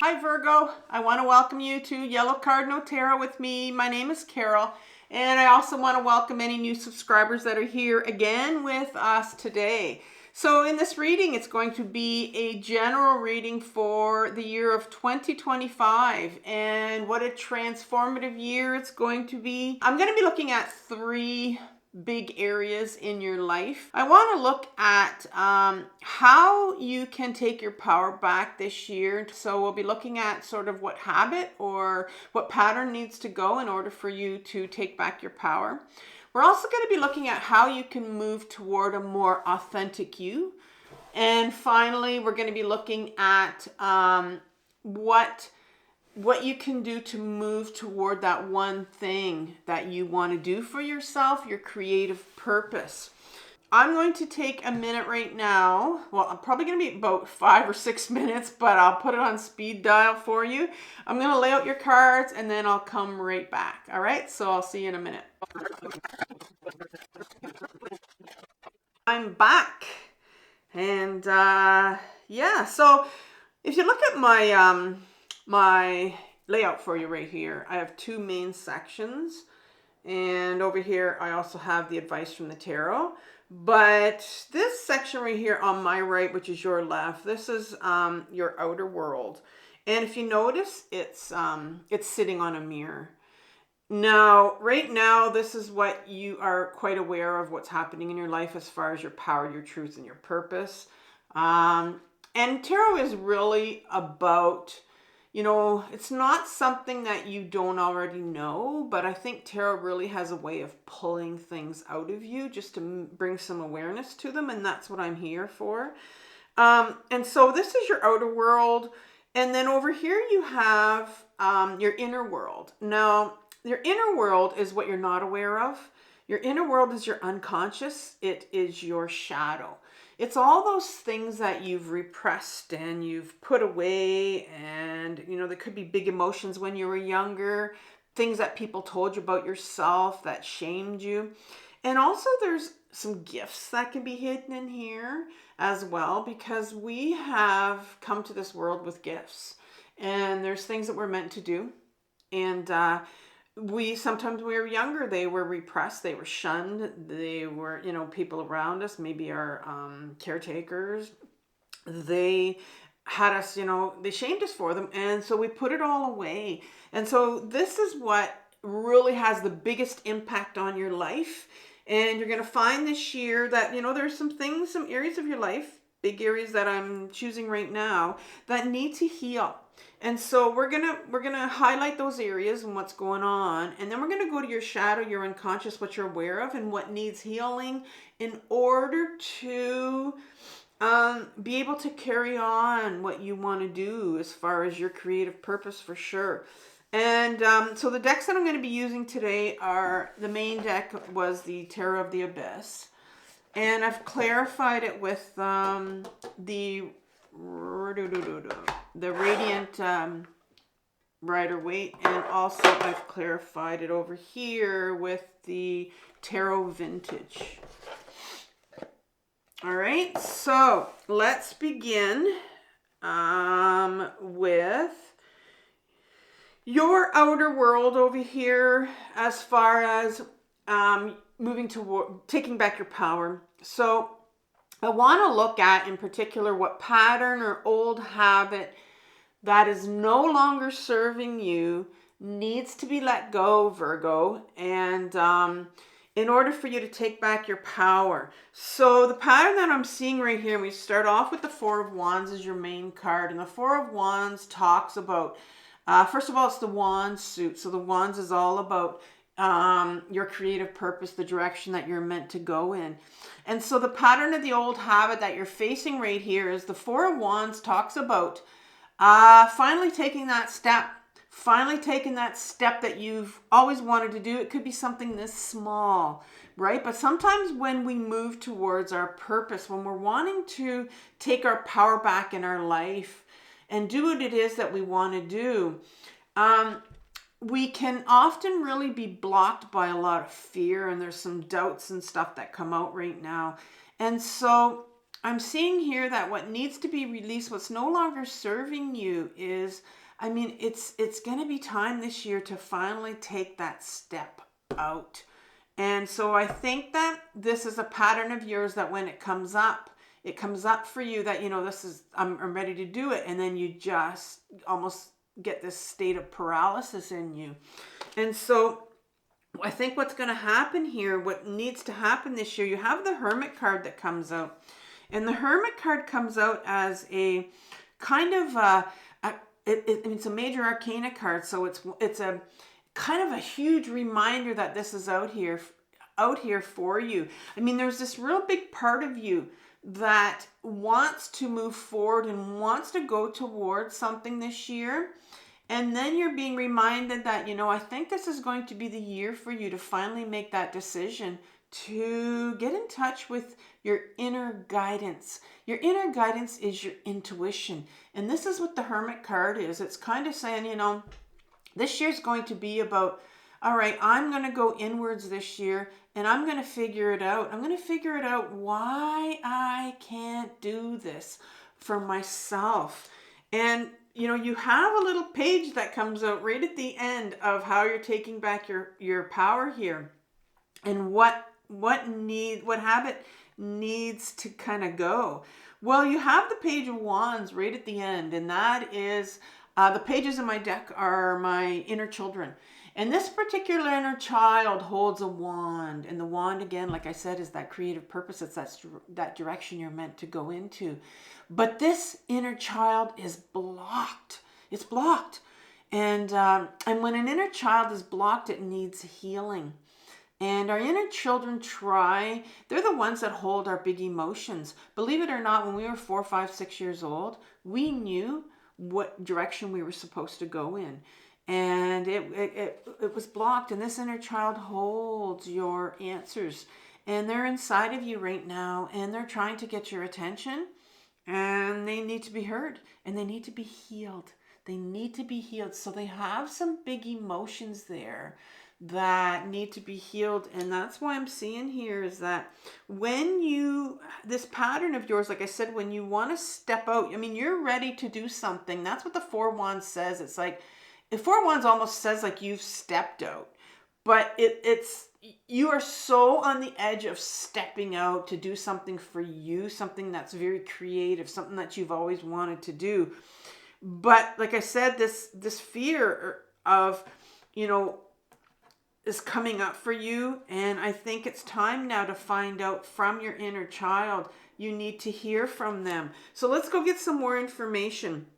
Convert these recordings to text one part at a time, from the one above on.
Hi Virgo, I want to welcome you to Yellow Cardinal Tarot with me. My name is Carol, and I also want to welcome any new subscribers that are here again with us today. So in this reading, it's going to be a general reading for the year of 2025 and what a transformative year it's going to be. I'm going to be looking at three big areas in your life. I want to look at how you can take your power back this year. So we'll be looking at sort of what habit or what pattern needs to go in order for you to take back your power. We're also going to be looking at how you can move toward a more authentic you. And finally, we're going to be looking at what you can do to move toward that one thing that you want to do for yourself, your creative purpose. I'm going to take a minute right now. Well, I'm probably going to be about 5 or 6 minutes, but I'll put it on speed dial for you. I'm going to lay out your cards and then I'll come right back. All right, so I'll see you in a minute. I'm back. And yeah, so if you look at my my layout for you right here, I have two main sections, and over here I also have the advice from the tarot. But this section right here on my right, which is your left, this is your outer world, and if you notice, it's sitting on a mirror. Now, right now, this is what you are quite aware of what's happening in your life as far as your power, your truth, and your purpose. And tarot is really about, it's not something that you don't already know, but I think tarot really has a way of pulling things out of you just to bring some awareness to them, and that's what I'm here for. And so this is your outer world, and then over here you have your inner world. Now, your inner world is what you're not aware of. Your inner world is your unconscious. It is your shadow. It's all those things that you've repressed and you've put away, and there could be big emotions when you were younger, things that people told you about yourself that shamed you. And also there's some gifts that can be hidden in here as well, because we have come to this world with gifts, and there's things that we're meant to do. And sometimes when we were younger, they were repressed, they were shunned, they were, people around us, maybe our caretakers, they had us, they shamed us for them, and so we put it all away. And so this is what really has the biggest impact on your life. And you're going to find this year that, there's some areas of your life, big areas that I'm choosing right now, that need to heal. And so we're gonna highlight those areas and what's going on, and then we're gonna go to your shadow, your unconscious, what you're aware of and what needs healing in order to be able to carry on what you want to do as far as your creative purpose, for sure. And so the decks that I'm going to be using today are, the main deck was the Tarot of the Abyss, and I've clarified it with the Radiant Rider-Waite, and also I've clarified it over here with the Tarot Vintage. All right, so let's begin with your outer world over here as far as moving toward taking back your power. So I want to look at in particular what pattern or old habit that is no longer serving you needs to be let go, Virgo, and in order for you to take back your power. So the pattern that I'm seeing right here, we start off with the Four of Wands as your main card, and the Four of Wands talks about, first of all, it's the Wands suit. So the Wands is all about your creative purpose, the direction that you're meant to go in. And so the pattern of the old habit that you're facing right here is the Four of Wands talks about finally taking that step that you've always wanted to do. It could be something this small, right? But sometimes when we move towards our purpose, when we're wanting to take our power back in our life and do what it is that we want to do, we can often really be blocked by a lot of fear, and there's some doubts and stuff that come out right now. And so I'm seeing here that what needs to be released, what's no longer serving you is, I mean, it's going to be time this year to finally take that step out. And so I think that this is a pattern of yours that when it comes up for you that, you know, this is, I'm ready to do it. And then you just almost get this state of paralysis in you. And so I think what's going to happen here, what needs to happen this year, you have the Hermit card that comes out. And the Hermit card comes out as a kind of it's a major arcana card, so it's a kind of a huge reminder that this is out here for you. I mean, there's this real big part of you that wants to move forward and wants to go towards something this year. And then you're being reminded that, you know, I think this is going to be the year for you to finally make that decision to get in touch with your inner guidance. Your inner guidance is your intuition. And this is what the Hermit card is. It's kind of saying, you know, this year's going to be about, all right, I'm going to go inwards this year and I'm going to figure it out. I'm going to figure it out why I can't do this for myself. And you know, you have a little page that comes out right at the end of how you're taking back your power here, and what habit needs to kind of go. Well, you have the Page of Wands right at the end, and that is the pages in my deck are my inner children. And this particular inner child holds a wand. And the wand, again, like I said, is that creative purpose. It's that direction you're meant to go into. But this inner child is blocked. It's blocked. And when an inner child is blocked, it needs healing. And our inner children they're the ones that hold our big emotions. Believe it or not, when we were 4, 5, 6 years old, we knew what direction we were supposed to go in. And it was blocked. And this inner child holds your answers. And they're inside of you right now. And they're trying to get your attention. And they need to be heard. And they need to be healed. They need to be healed. So they have some big emotions there that need to be healed. And that's why I'm seeing here is that this pattern of yours, like I said, when you want to step out, I mean, you're ready to do something. That's what the Four Wands says. It's like, the Four Wands almost says like you've stepped out, but you are so on the edge of stepping out to do something for you, something that's very creative, something that you've always wanted to do. But like I said, this fear of, you know, is coming up for you. And I think it's time now to find out from your inner child. You need to hear from them. So let's go get some more information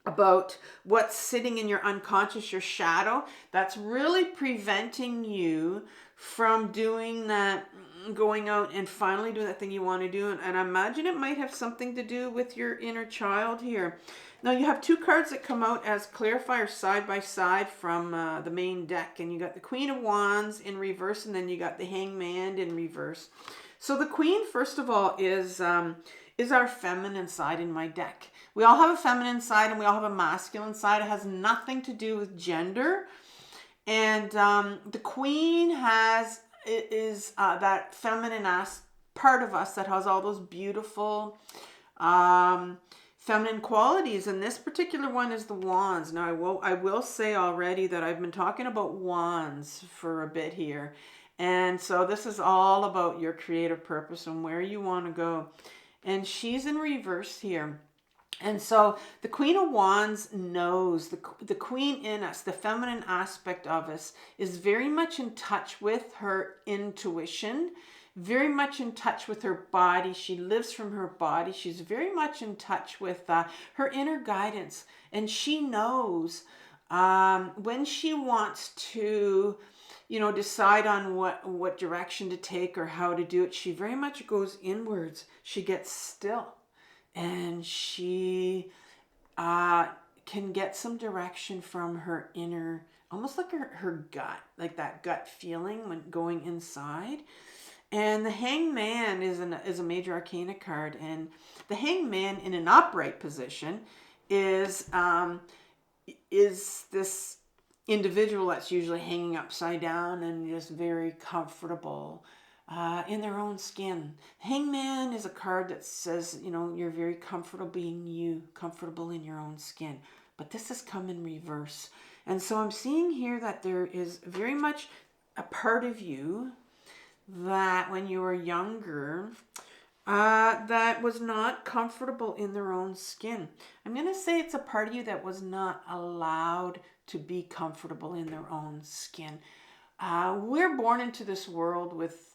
about what's sitting in your unconscious, your shadow, that's really preventing you from doing that, going out and finally doing that thing you want to do. And I imagine it might have something to do with your inner child here. Now you have two cards that come out as clarifiers side by side from the main deck. And you got the Queen of Wands in reverse, and then you got the Hangman in reverse. So the Queen, first of all, is our feminine side in my deck. We all have a feminine side and we all have a masculine side. It has nothing to do with gender. And the Queen is that feminine part of us that has all those beautiful feminine qualities. And this particular one is the Wands. Now I will say already that I've been talking about wands for a bit here. And so this is all about your creative purpose and where you want to go. And she's in reverse here. And so the Queen of Wands knows, the Queen in us, the feminine aspect of us, is very much in touch with her intuition, very much in touch with her body. She lives from her body. She's very much in touch with her inner guidance. And she knows when she wants to, you know, decide on what direction to take or how to do it. She very much goes inwards. She gets still. And she can get some direction from her inner, almost like her gut, like that gut feeling when going inside. And the Hangman is a major arcana card. And the Hangman in an upright position is this individual that's usually hanging upside down and just very comfortable. in their own skin. Hangman is a card that says, you're very comfortable being you, comfortable in your own skin. But this has come in reverse. And so I'm seeing here that there is very much a part of you that when you were younger, that was not comfortable in their own skin. I'm going to say it's a part of you that was not allowed to be comfortable in their own skin. We're born into this world with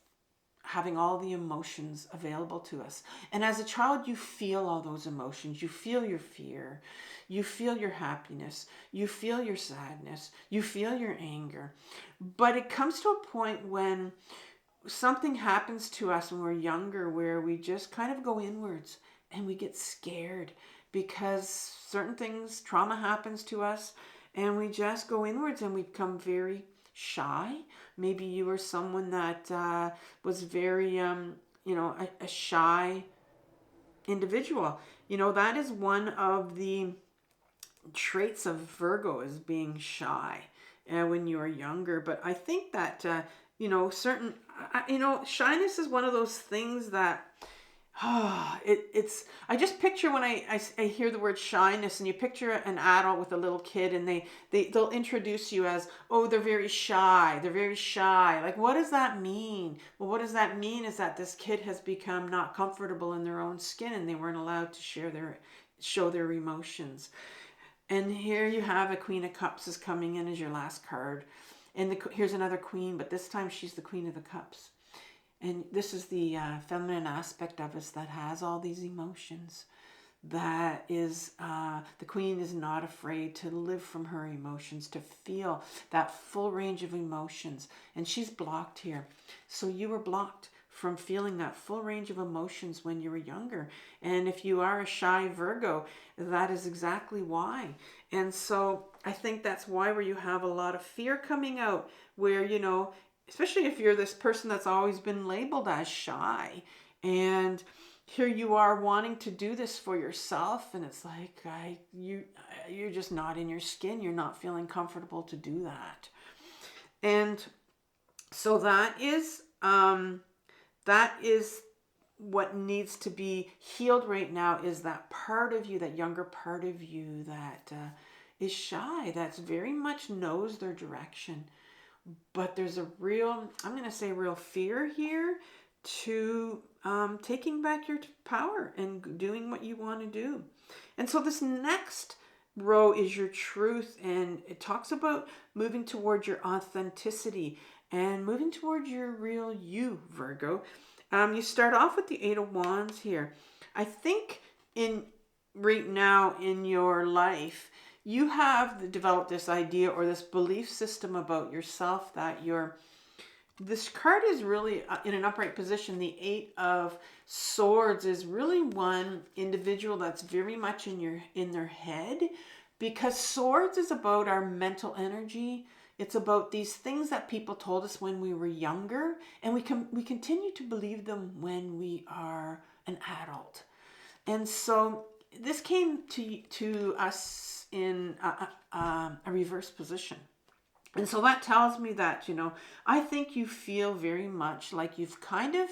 having all the emotions available to us. And as a child, you feel all those emotions. You feel your fear. You feel your happiness. You feel your sadness. You feel your anger. But it comes to a point when something happens to us when we're younger where we just kind of go inwards and we get scared because certain things, trauma happens to us, and we just go inwards and we become very shy. Maybe you were someone that was very, a shy individual. That is one of the traits of Virgo, is being shy when you are younger. But I think that, certain, shyness is one of those things that, I just picture when I hear the word shyness, and you picture an adult with a little kid, and they'll introduce you as, oh, they're very shy. They're very shy. Like, what does that mean? Well, what does that mean is that this kid has become not comfortable in their own skin, and they weren't allowed to show their emotions. And here you have a Queen of Cups is coming in as your last card. And here's another queen, but this time she's the Queen of the Cups. And this is the feminine aspect of us that has all these emotions. That is, the queen is not afraid to live from her emotions, to feel that full range of emotions. And she's blocked here. So you were blocked from feeling that full range of emotions when you were younger. And if you are a shy Virgo, that is exactly why. And so I think that's why where you have a lot of fear coming out, where, especially if you're this person that's always been labeled as shy, and here you are wanting to do this for yourself, and it's like you're just not in your skin. You're not feeling comfortable to do that. And so that is what needs to be healed right now, is that part of you, that younger part of you that is shy, that's very much knows their direction. But there's a real, I'm going to say real fear here to taking back your power and doing what you want to do. And so this next row is your truth, and it talks about moving towards your authenticity and moving towards your real you, Virgo. You start off with the Eight of Wands here. I think right now in your life, you have developed this idea or this belief system about yourself that this card is really in an upright position. The Eight of Swords is really one individual that's very much in their head, because swords is about our mental energy. It's about these things that people told us when we were younger, and we continue to believe them when we are an adult. And so this came to us in a reverse position. And so that tells me that, I think you feel very much like you've kind of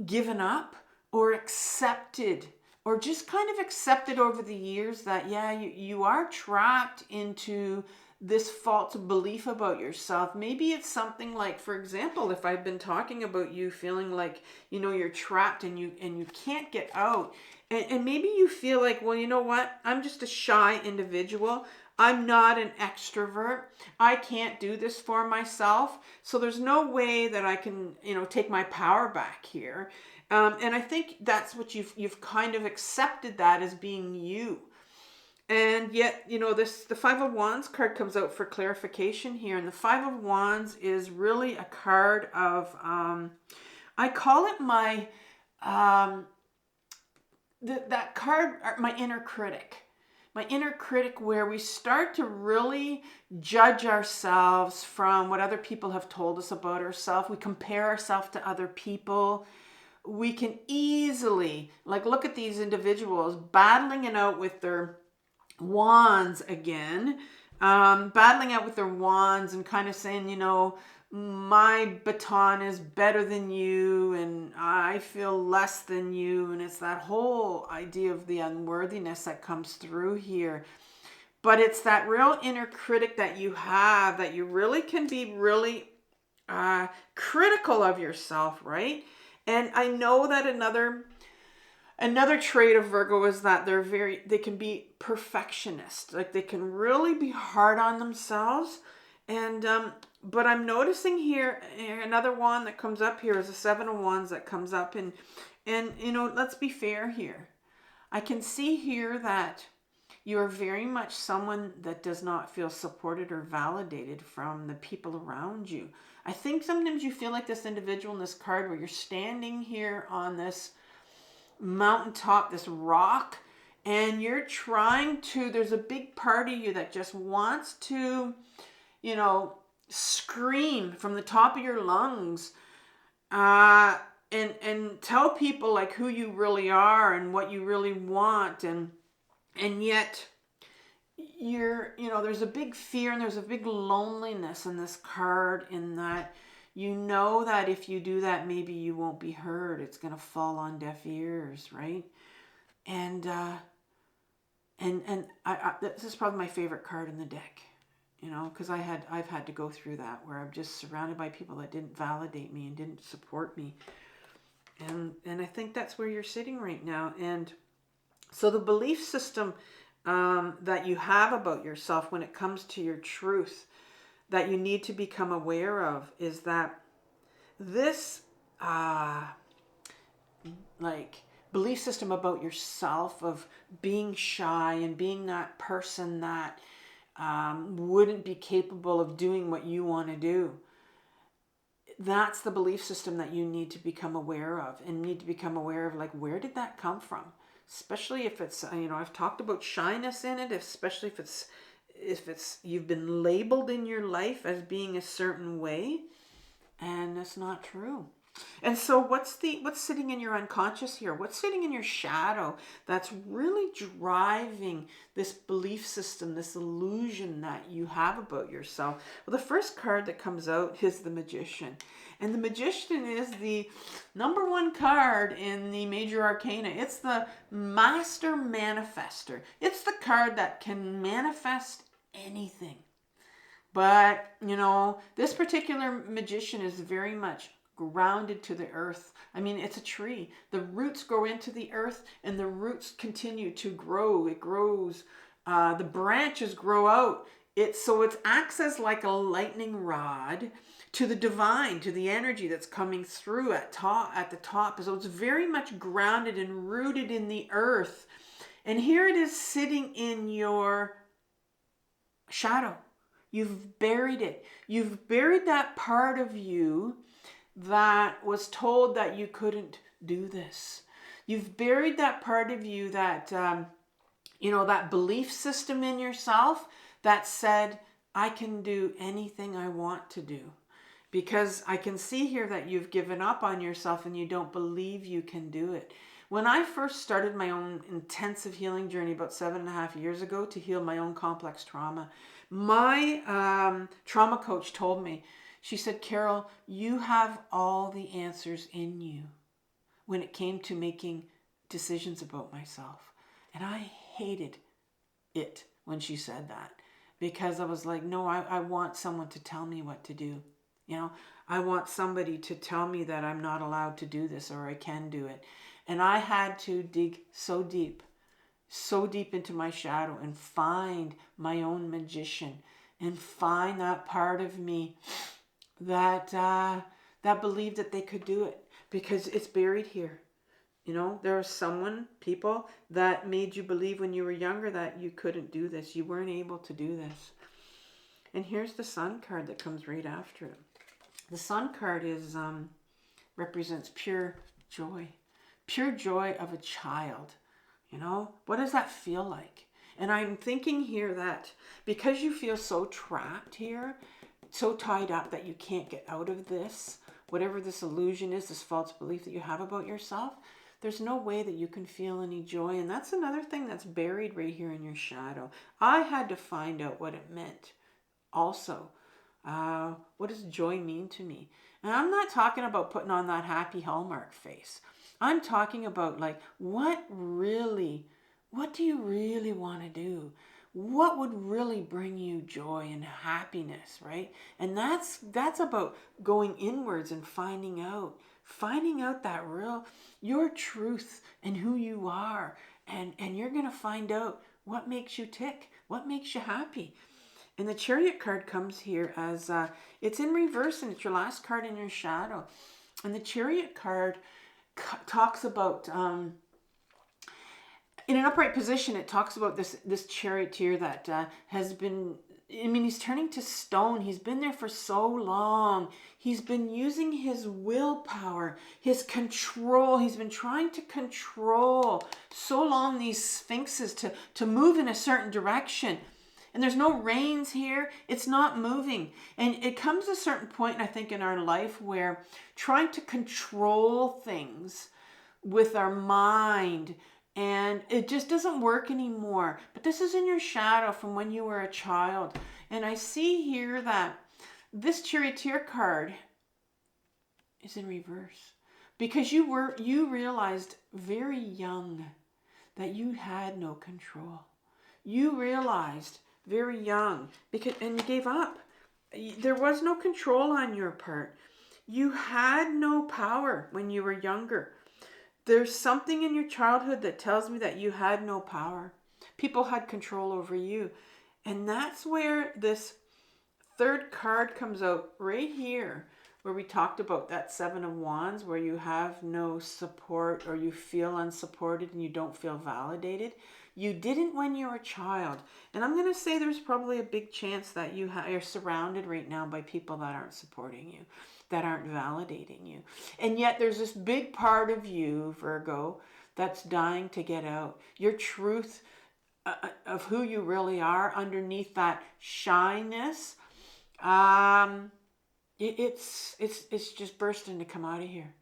given up or accepted, or just kind of accepted over the years that, you are trapped into this false belief about yourself. Maybe it's something like, for example, if I've been talking about you feeling like, you're trapped and you can't get out. And maybe you feel like, well, you know what? I'm just a shy individual. I'm not an extrovert. I can't do this for myself. So there's no way that I can, take my power back here. And I think that's what you've kind of accepted that as being you. And yet, the Five of Wands card comes out for clarification here. And the Five of Wands is really a card of, I call it my, that card, my inner critic. My inner critic, where we start to really judge ourselves from what other people have told us about ourselves. We compare ourselves to other people. We can easily, look at these individuals battling it out with their wands again, battling out with their wands and kind of saying, my baton is better than you and I feel less than you. And it's that whole idea of the unworthiness that comes through here. But it's that real inner critic that you have, that you really can be really critical of yourself, right? And I know that another trait of Virgo is that they can be perfectionist. Like they can really be hard on themselves. And but I'm noticing here another one that comes up here is a 7 of Wands that comes up, and let's be fair here. I can see here that you're very much someone that does not feel supported or validated from the people around you. I think sometimes you feel like this individual in this card where you're standing here on this mountaintop, this rock, and you're there's a big part of you that just wants to, scream from the top of your lungs, and tell people like who you really are and what you really want, and yet there's a big fear and there's a big loneliness in this card, in that that if you do that, maybe you won't be heard. It's going to fall on deaf ears, right? And this is probably my favorite card in the deck, because I've had to go through that, where I'm just surrounded by people that didn't validate me and didn't support me. And I think that's where you're sitting right now. And so the belief system that you have about yourself when it comes to your truth, that you need to become aware of, is that this belief system about yourself of being shy and being that person that wouldn't be capable of doing what you want to do. That's the belief system that you need to become aware of, and need to become aware of, like, where did that come from? Especially if it's, I've talked about shyness in it, especially if it's you've been labeled in your life as being a certain way, and that's not true. And so what's sitting in your unconscious here? What's sitting in your shadow that's really driving this belief system, this illusion that you have about yourself? Well, the first card that comes out is the Magician. And the Magician is the number one card in the major arcana. It's the master manifester. It's the card that can manifest anything. But, this particular Magician is very much grounded to the earth. I mean, it's a tree. The roots go into the earth and the roots continue to grow. It grows. The branches grow out. It acts as like a lightning rod to the divine, to the energy that's coming through at the top. So it's very much grounded and rooted in the earth. And here it is sitting in your shadow. You've buried it. You've buried that part of you that was told that you couldn't do this. You've buried that part of you that, that belief system in yourself that said, I can do anything I want to do. Because I can see here that you've given up on yourself and you don't believe you can do it. When I first started my own intensive healing journey about 7.5 years ago to heal my own complex trauma, my trauma coach told me, she said, Carol, you have all the answers in you when it came to making decisions about myself. And I hated it when she said that, because I was like, no, I want someone to tell me what to do. I want somebody to tell me that I'm not allowed to do this or I can do it. And I had to dig so deep into my shadow and find my own magician and find that part of me that believed that they could do it, because it's buried here. There are people that made you believe when you were younger that you couldn't do this. You weren't able to do this. And here's the Sun card that comes right after it. The Sun card represents pure joy of a child. What does that feel like? And I'm thinking here that because you feel so trapped here, so tied up that you can't get out of this, whatever this illusion is, this false belief that you have about yourself, there's no way that you can feel any joy. And that's another thing that's buried right here in your shadow. I had to find out what it meant also. What does joy mean to me? And I'm not talking about putting on that happy Hallmark face. I'm talking about like, what do you really want to do? What would really bring you joy and happiness, right? And that's about going inwards and finding out that your truth and who you are. And you're going to find out what makes you tick, what makes you happy. And the Chariot card comes here as, it's in reverse and it's your last card in your shadow. And the Chariot card talks about, in an upright position, it talks about this charioteer that has been, he's turning to stone. He's been there for so long. He's been using his willpower, his control. He's been trying to control so long these sphinxes to move in a certain direction. And there's no reins here. It's not moving. And it comes to a certain point, I think, in our life where trying to control things with our mind, and it just doesn't work anymore. But this is in your shadow from when you were a child. And I see here that this Charioteer card is in reverse. Because you realized very young that you had no control. You realized very young, and you gave up. There was no control on your part. You had no power when you were younger. There's something in your childhood that tells me that you had no power. People had control over you. And that's where this third card comes out right here, where we talked about that Seven of Wands, where you have no support or you feel unsupported and you don't feel validated. You didn't when you were a child. And I'm going to say there's probably a big chance that you're surrounded right now by people that aren't supporting you, that aren't validating you. And yet there's this big part of you, Virgo, that's dying to get out. Your truth of who you really are underneath that shyness, it's just bursting to come out of here.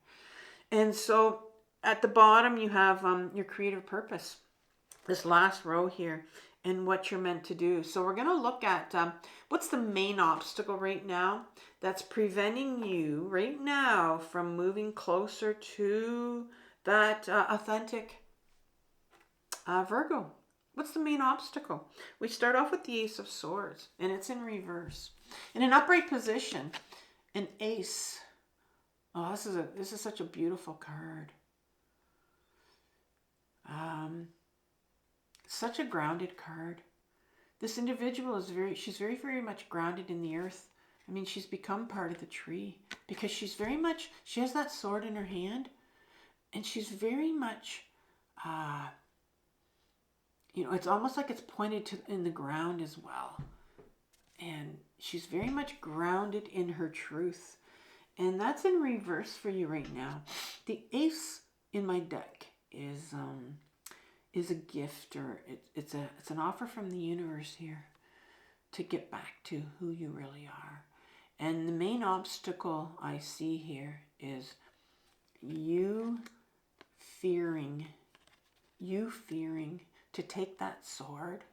And so at the bottom you have your creative purpose, this last row here, and what you're meant to do. So we're going to look at what's the main obstacle right now that's preventing you right now from moving closer to that authentic Virgo. What's the main obstacle? We start off with the Ace of Swords, and it's in reverse. In an upright position, an ace. Oh, this is such a beautiful card. Such a grounded card. This individual is she's very, very much grounded in the earth. I mean, she's become part of the tree because she has that sword in her hand, and she's very much, it's almost like it's pointed in the ground as well. And she's very much grounded in her truth. And that's in reverse for you right now. The ace in my deck is a gift, or it's an offer from the universe here to get back to who you really are. And the main obstacle I see here is you fearing to take that sword,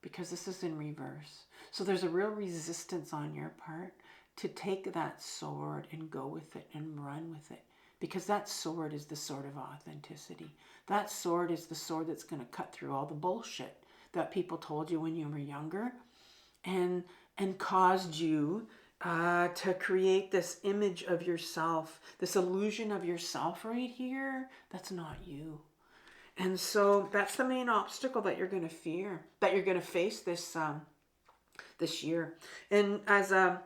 because this is in reverse. So there's a real resistance on your part to take that sword and go with it and run with it. Because that sword is the sword of authenticity. That sword is the sword that's going to cut through all the bullshit that people told you when you were younger, and caused you to create this image of yourself, this illusion of yourself right here. That's not you. And so that's the main obstacle that you're going to face this year. And as a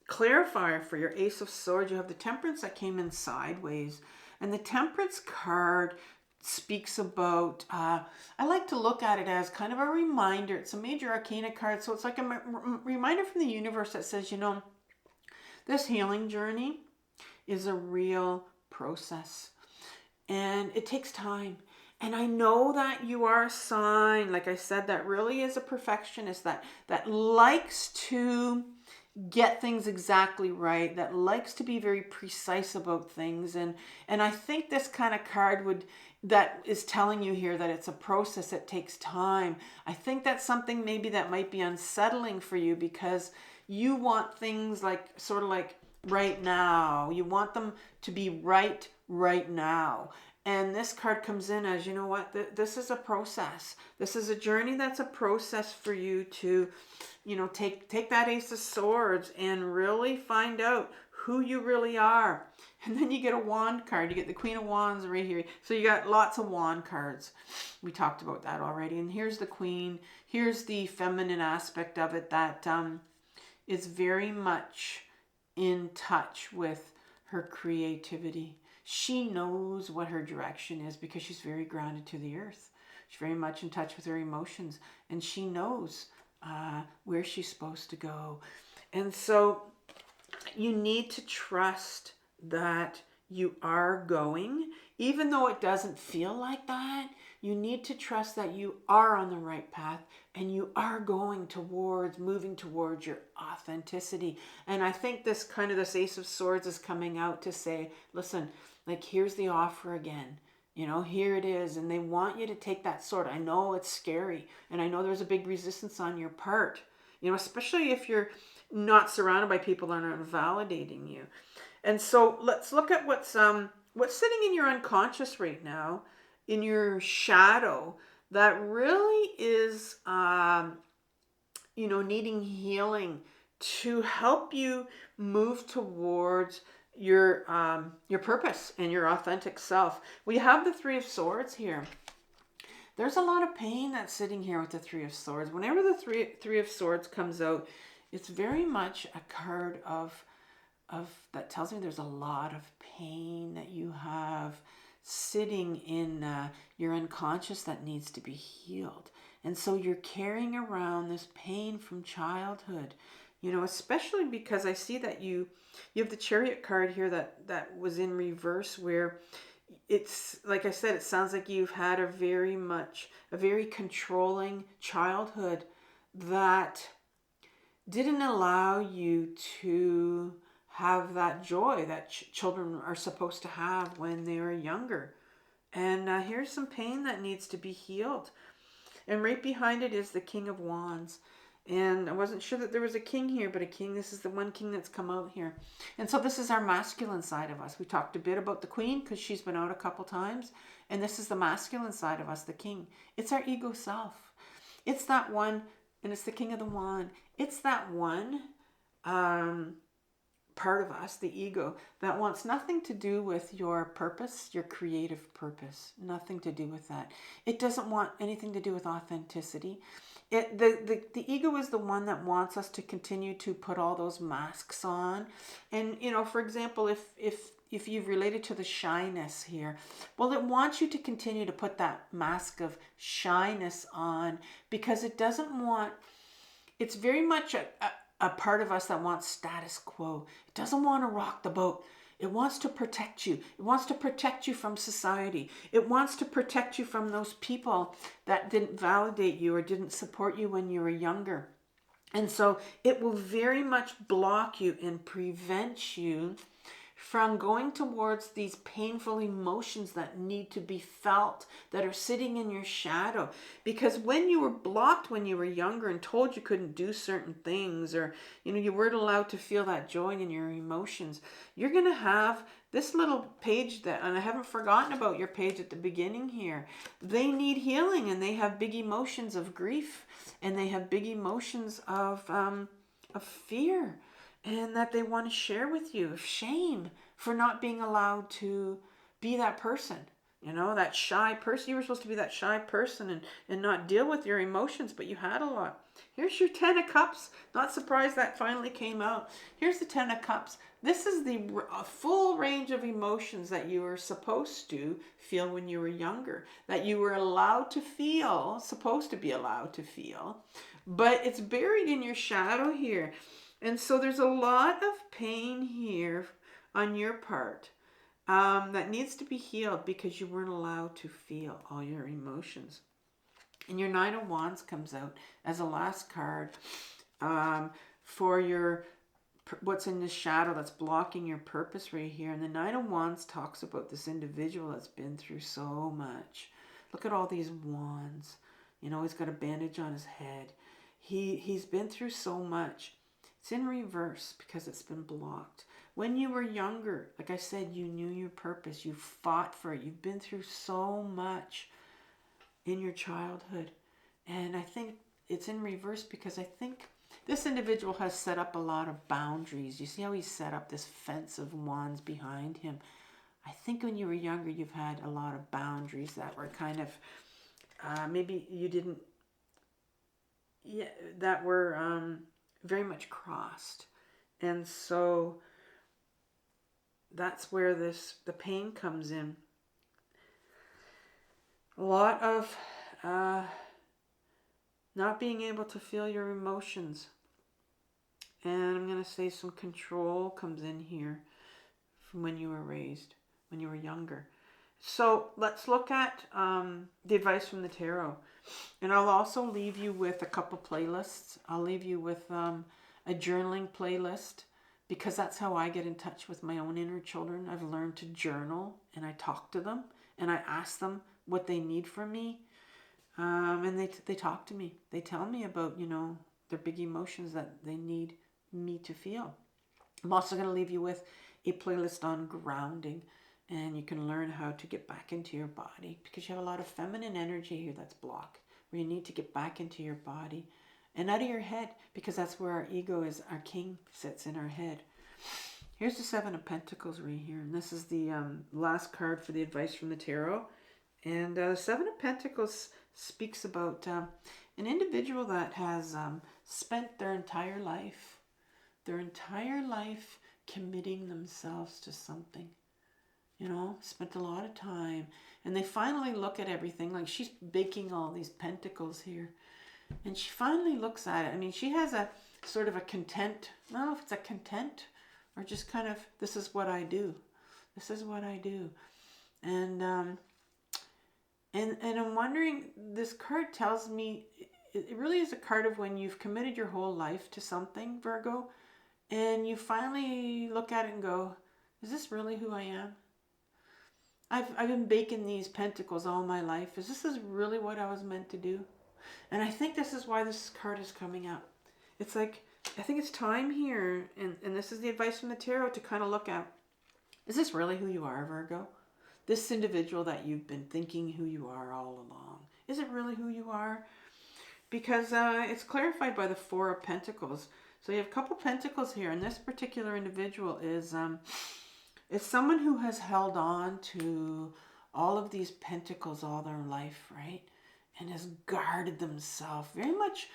clarifier for your Ace of Swords, you have the Temperance that came in sideways. And the Temperance card speaks about, I like to look at it as kind of a reminder. It's a major arcana card, so it's like a reminder from the universe that says, this healing journey is a real process. And it takes time. And I know that you are a sign, like I said, that really is a perfectionist, that likes to get things exactly right, that likes to be very precise about things. And I think this kind of card that is telling you here that it's a process, it takes time. I think that's something maybe that might be unsettling for you, because you want things like sort of like right now. You want them to be right now. And this card comes in as, you know what, this is a process. This is a journey that's a process for you to, you know, take that Ace of Swords and really find out who you really are. And then you get a wand card. You get the Queen of Wands right here. So you got lots of wand cards. We talked about that already. And here's the Queen. Here's the feminine aspect of it that is very much in touch with her creativity. She knows what her direction is because she's very grounded to the earth. She's very much in touch with her emotions, and she knows where she's supposed to go. And so you need to trust that you are going, even though it doesn't feel like that. You need to trust that you are on the right path and you are moving towards your authenticity. And I think this Ace of Swords is coming out to say, listen, like, here's the offer again. You know, here it is. And they want you to take that sword. I know it's scary. And I know there's a big resistance on your part. You know, especially if you're not surrounded by people that aren't validating you. And so let's look at what's sitting in your unconscious right now, in your shadow, that really is, you know, needing healing to help you move towards your purpose and your authentic self. We have the Three of Swords here. There's a lot of pain that's sitting here with the Three of Swords. Whenever the Three of Swords comes out, it's very much a card of that tells me there's a lot of pain that you have sitting in your unconscious that needs to be healed. And so you're carrying around this pain from childhood, you know, especially because I see that you have the Chariot card here that was in reverse, where it's, like I said, it sounds like you've had a very controlling childhood that didn't allow you to have that joy that children are supposed to have when they are younger. And here's some pain that needs to be healed. And right behind it is the King of Wands. And I wasn't sure that there was a king here, but a king, this is the one king that's come out here. And so this is our masculine side of us. We talked a bit about the queen because she's been out a couple times. And this is the masculine side of us, the king. It's our ego self. It's that one, and it's the King of the Wand. It's that one part of us, the ego, that wants nothing to do with your purpose, your creative purpose. Nothing to do with that. It doesn't want anything to do with authenticity. The ego is the one that wants us to continue to put all those masks on. And, you know, for example, if you've related to the shyness here, well, it wants you to continue to put that mask of shyness on because it doesn't want, it's very much a part of us that wants status quo. It doesn't want to rock the boat. It wants to protect you. It wants to protect you from society. It wants to protect you from those people that didn't validate you or didn't support you when you were younger. And so it will very much block you and prevent you from going towards these painful emotions that need to be felt, that are sitting in your shadow. Because when you were blocked when you were younger and told you couldn't do certain things, or, you know, you weren't allowed to feel that joy in your emotions, you're going to have this little page that, and I haven't forgotten about your page at the beginning here. They need healing, and they have big emotions of grief, and they have big emotions of fear, and that they want to share with you, of shame for not being allowed to be that person. You know, that shy person. You were supposed to be that shy person and not deal with your emotions, but you had a lot. Here's your 10 of Cups. Not surprised that finally came out. Here's the 10 of Cups. This is the full range of emotions that you were supposed to feel when you were younger, that you were allowed to feel, supposed to be allowed to feel, but it's buried in your shadow here. And so there's a lot of pain here on your part that needs to be healed because you weren't allowed to feel all your emotions. And your 9 of Wands comes out as a last card for your what's in the shadow that's blocking your purpose right here. And the Knight of Wands talks about this individual that's been through so much. Look at all these wands. You know, he's got a bandage on his head. He's been through so much. It's in reverse because it's been blocked. When you were younger, like I said, you knew your purpose. You fought for it. You've been through so much in your childhood. And I think it's in reverse because I think this individual has set up a lot of boundaries. You see how he set up this fence of wands behind him? I think when you were younger, you've had a lot of boundaries that were kind of, maybe you didn't, that were very much crossed. And so that's where the pain comes in. A lot of not being able to feel your emotions. And I'm going to say some control comes in here from when you were raised, when you were younger. So let's look at the advice from the tarot. And I'll also leave you with a couple playlists. I'll leave you with a journaling playlist because that's how I get in touch with my own inner children. I've learned to journal and I talk to them and I ask them what they need from me. And they talk to me. They tell me about, you know, their big emotions that they need me to feel. I'm also going to leave you with a playlist on grounding. And you can learn how to get back into your body because you have a lot of feminine energy here that's blocked, where you need to get back into your body and out of your head because that's where our ego is. Our king sits in our head. Here's the Seven of Pentacles right here. And this is the last card for the advice from the tarot. And the Seven of Pentacles speaks about an individual that has spent their entire life committing themselves to something. You know, spent a lot of time. And they finally look at everything. Like she's baking all these pentacles here. And she finally looks at it. I mean, she has a sort of a content. I don't know if it's a content or just kind of, this is what I do. This is what I do. And I'm wondering, this card tells me, it really is a card of when you've committed your whole life to something, Virgo. And you finally look at it and go, is this really who I am? I've been baking these pentacles all my life. Is this really what I was meant to do? And I think this is why this card is coming up. It's like, I think it's time here, and this is the advice from the tarot to kind of look at, is this really who you are, Virgo? This individual that you've been thinking who you are all along. Is it really who you are? Because it's clarified by the Four of Pentacles. So you have a couple pentacles here, and this particular individual is someone who has held on to all of these pentacles all their life, right? And has guarded themselves very much,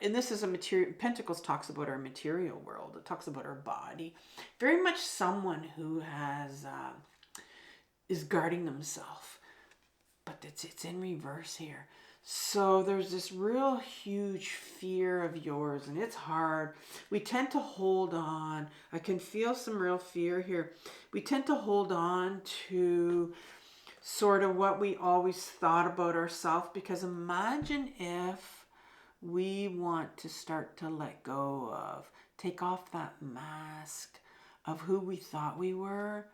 and this is a material, Pentacles talks about our material world. It talks about our body. Very much someone who has, is guarding themselves. But it's in reverse here. So there's this real huge fear of yours, and it's hard. We tend to hold on. I can feel some real fear here. We tend to hold on to sort of what we always thought about ourselves, because imagine if we want to start to let go of, take off that mask of who we thought we were.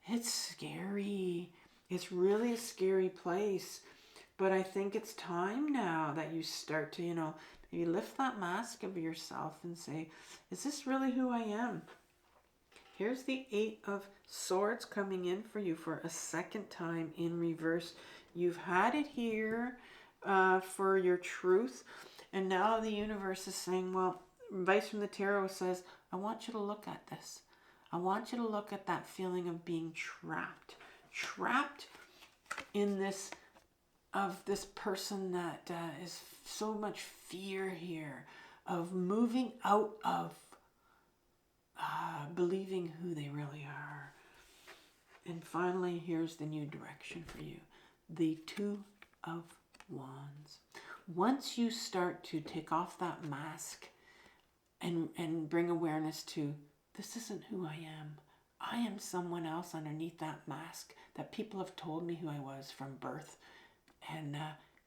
It's scary. It's really a scary place. But I think it's time now that you start to, you know, maybe lift that mask of yourself and say, is this really who I am? Here's the Eight of Swords coming in for you for a second time in reverse. You've had it here for your truth. And now the universe is saying, well, advice from the tarot says, I want you to look at this. I want you to look at that feeling of being trapped. Trapped in this, of this person that is so much fear here, of moving out of believing who they really are. And finally, here's the new direction for you. The Two of Wands. Once you start to take off that mask and bring awareness to, this isn't who I am. I am someone else underneath that mask that people have told me who I was from birth. And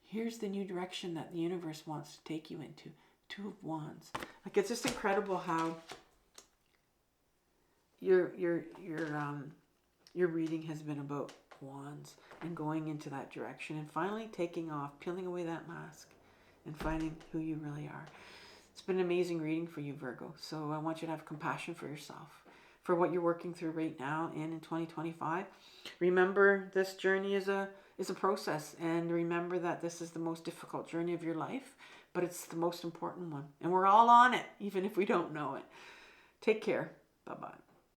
here's the new direction that the universe wants to take you into. Two of Wands. Like, it's just incredible how your reading has been about wands and going into that direction and finally taking off, peeling away that mask and finding who you really are. It's been an amazing reading for you, Virgo. So I want you to have compassion for yourself, for what you're working through right now and in 2025. Remember, this journey is a process, and remember that this is the most difficult journey of your life, but it's the most important one. And we're all on it, even if we don't know it. Take care. Bye-bye.